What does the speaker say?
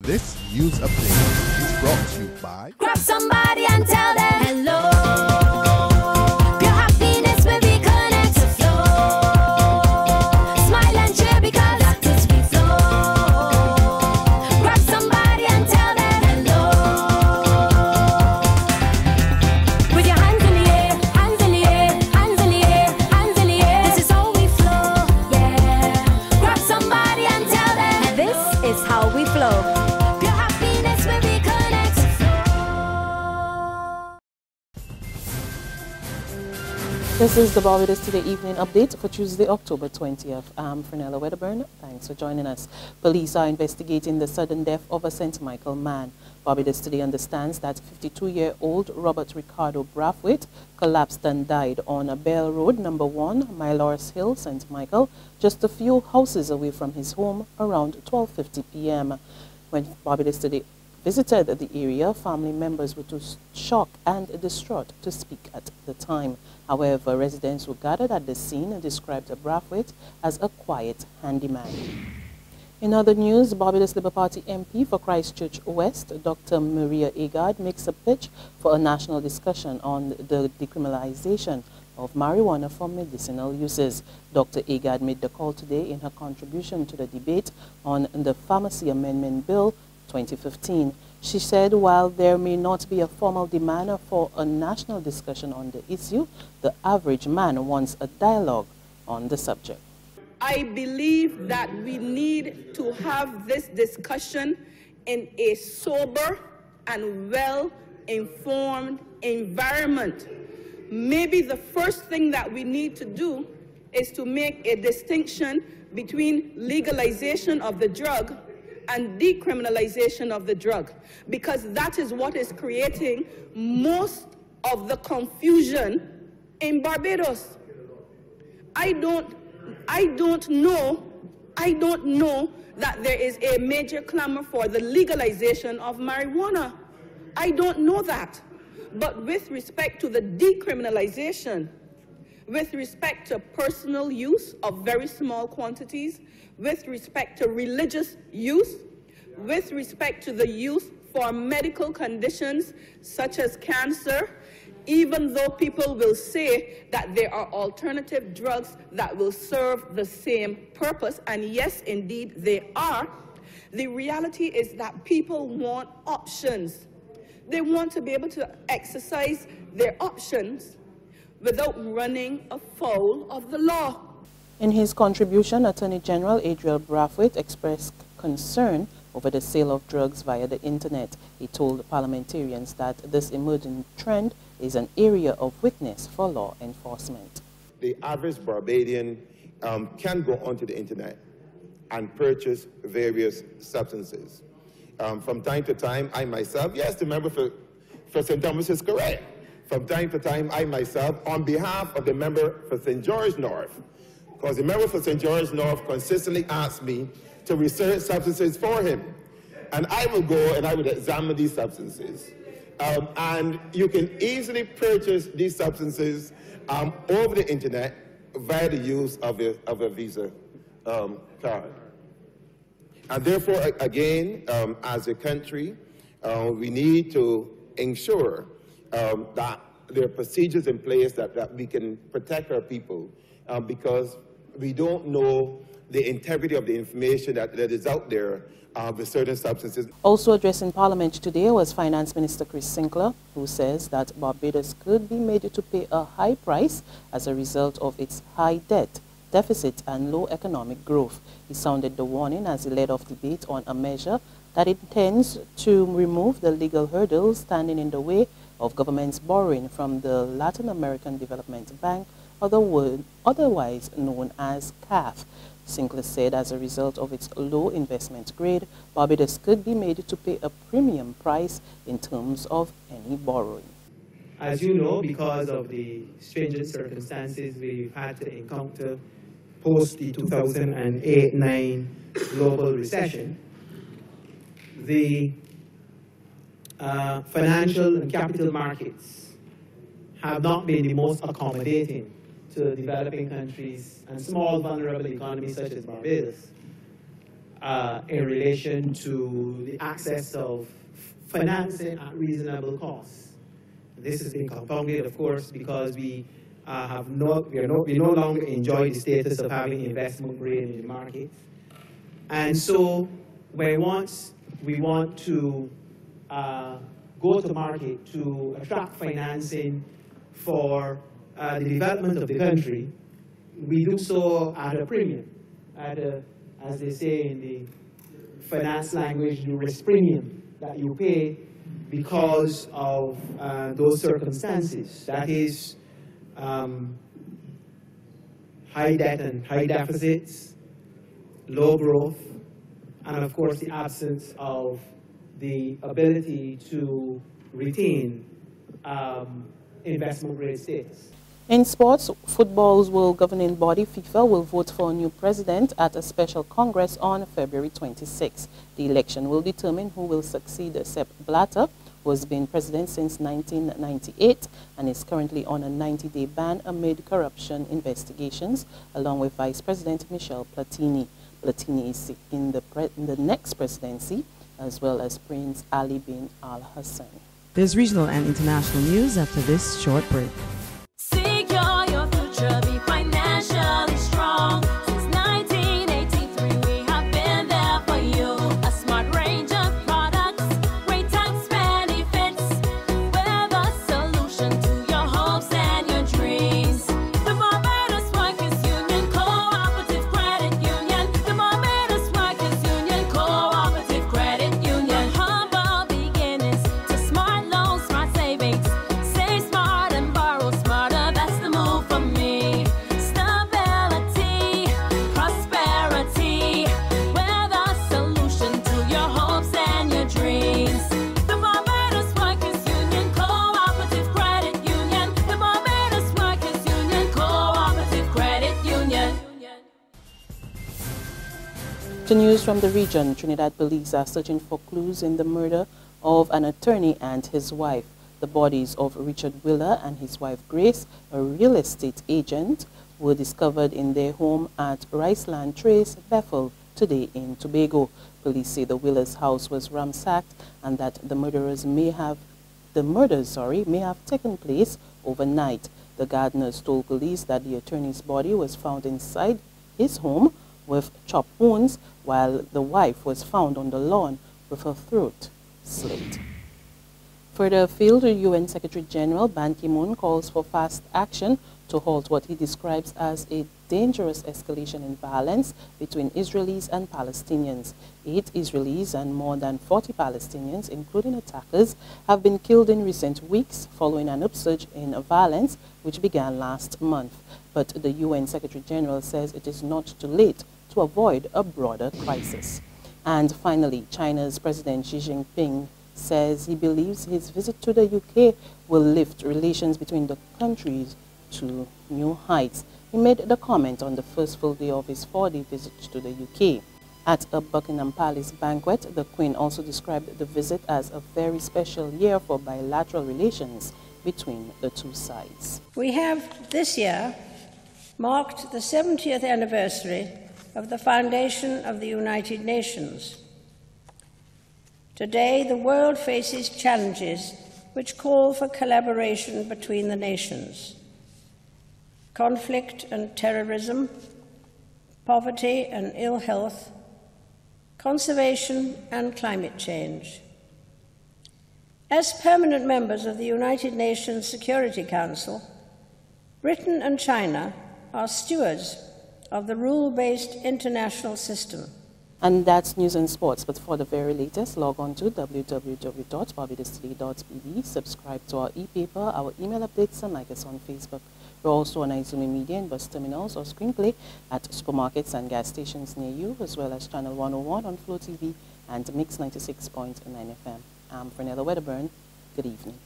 This news update is brought to you by Grab somebody and tell them hello. Pure happiness will be connect to flow. Smile and cheer because that is we flow. Grab somebody and tell them hello. With your hands in the air, hands in the air, hands in the air, hands in the air. This is how we flow, yeah. Grab somebody and tell them this is how we flow. This is the Barbados Today evening update for Tuesday, October 20th. I'm Fernella Wedderburn. Thanks for joining us. Police are investigating the sudden death of a St. Michael man. Barbados Today understands that 52-year-old Robert Ricardo Brathwaite collapsed and died on Bell Road, number 1, Mylors Hill, St. Michael, just a few houses away from his home around 12:50 p.m. When Barbados Today visited the area, family members were too shocked and distraught to speak at the time. However, residents who gathered at the scene described Brathwaite as a quiet handyman. In other news, Barbados Labour Party MP for Christchurch West, Dr. Maria Agard, makes a pitch for a national discussion on the decriminalization of marijuana for medicinal uses. Dr. Agard made the call today in her contribution to the debate on the Pharmacy Amendment Bill 2015. She said while there may not be a formal demand for a national discussion on the issue, the average man wants a dialogue on the subject. I believe that we need to have this discussion in a sober and well-informed environment. Maybe the first thing that we need to do is to make a distinction between legalization of the drug and decriminalization of the drug, because that is what is creating most of the confusion in Barbados. I don't know that there is a major clamor for the legalization of marijuana. I don't know that. But with respect to the decriminalization, with respect to personal use of very small quantities, with respect to religious use, with respect to the use for medical conditions such as cancer, even though people will say that there are alternative drugs that will serve the same purpose, and yes, indeed, they are, the reality is that people want options. They want to be able to exercise their options without running afoul of the law. In his contribution, Attorney General Adriel Brathwaite expressed concern over the sale of drugs via the internet. He told parliamentarians that this emerging trend is an area of weakness for law enforcement. The average Barbadian can go onto the internet and purchase various substances. From time to time, I myself, yes, the member for St. Thomas is correct. From time to time, I myself, on behalf of the member for St. George North, because the member for St. George North consistently asks me to research substances for him. And I will go and I would examine these substances. And you can easily purchase these substances over the internet via the use of a Visa card. And therefore, again, as a country, we need to ensure that there are procedures in place that we can protect our people because we don't know the integrity of the information that is out there with certain substances. Also addressing Parliament today was Finance Minister Chris Sinclair, who says that Barbados could be made to pay a high price as a result of its high debt, deficit and low economic growth. He sounded the warning as he led off debate on a measure that intends to remove the legal hurdles standing in the way of government's borrowing from the Latin American Development Bank, otherwise known as CAF. Sinclair said as a result of its low investment grade, Barbados could be made to pay a premium price in terms of any borrowing. As you know, because of the stringent circumstances we've had to encounter post the 2008-9 global recession, the financial and capital markets have not been the most accommodating to developing countries and small vulnerable economies such as Barbados. in relation to the access of financing at reasonable costs. This has been compounded, of course, because we no longer enjoy the status of having investment grade in the market. And so once we want to go to market to attract financing for the development of the country, we do so at a premium, as they say in the finance language, the risk premium that you pay because of those circumstances. That is high debt and high deficits, low growth, and of course the absence of the ability to retain investment grade status. In sports, football's world governing body, FIFA, will vote for a new president at a special Congress on February 26. The election will determine who will succeed Sepp Blatter, who has been president since 1998 and is currently on a 90-day ban amid corruption investigations, along with Vice President Michel Platini. Platini is in the next presidency, as well as Prince Ali bin Al Hassan. There's regional and international news after this short break. Secure your future, be financially strong. Since 1983, we have been there for you. A smart range of products, great tax benefits. We're the solution to your hopes and your dreams. The Barbados Workers Union Cooperative Credit Union. The Barbados Workers Union Cooperative Credit Union. Humble beginnings to smart loans, smart savings. Save smart and borrow smarter. That's the move for me. Stability, prosperity. We're the solution to your hopes and your dreams. The Barbados Workers Union Cooperative Credit Union. The Barbados Workers Union Cooperative Credit Union. To news from the region, Trinidad police are searching for clues in the murder of an attorney and his wife. The bodies of Richard Willer and his wife Grace, a real estate agent, were discovered in their home at Riceland Trace, Bethel, today in Tobago. Police say the Willers' house was ransacked and that the murders may have taken place overnight. The gardeners told police that the attorney's body was found inside his home with chop wounds, while the wife was found on the lawn with her throat slit. Further afield, the UN Secretary-General Ban Ki-moon calls for fast action to halt what he describes as a dangerous escalation in violence between Israelis and Palestinians. 8 Israelis and more than 40 Palestinians, including attackers, have been killed in recent weeks following an upsurge in violence which began last month. But the UN Secretary-General says it is not too late to avoid a broader crisis. And finally, China's President Xi Jinping says he believes his visit to the UK will lift relations between the countries to new heights. He made the comment on the first full day of his 4-day visit to the UK. At a Buckingham Palace banquet, the Queen also described the visit as a very special year for bilateral relations between the two sides. We have this year marked the 70th anniversary of the foundation of the United Nations. Today, the world faces challenges which call for collaboration between the nations. Conflict and terrorism, poverty and ill health, conservation and climate change. As permanent members of the United Nations Security Council, Britain and China are stewards of the rule-based international system. And that's news and sports, but for the very latest, log on to www.barbadostoday.bd, subscribe to our e-paper, our email updates, and like us on Facebook. We're also on Izumi Media in bus terminals or screenplay at supermarkets and gas stations near you, as well as Channel 101 on Flow TV and Mix 96.9 FM. I'm Fernella Wedderburn. Good evening.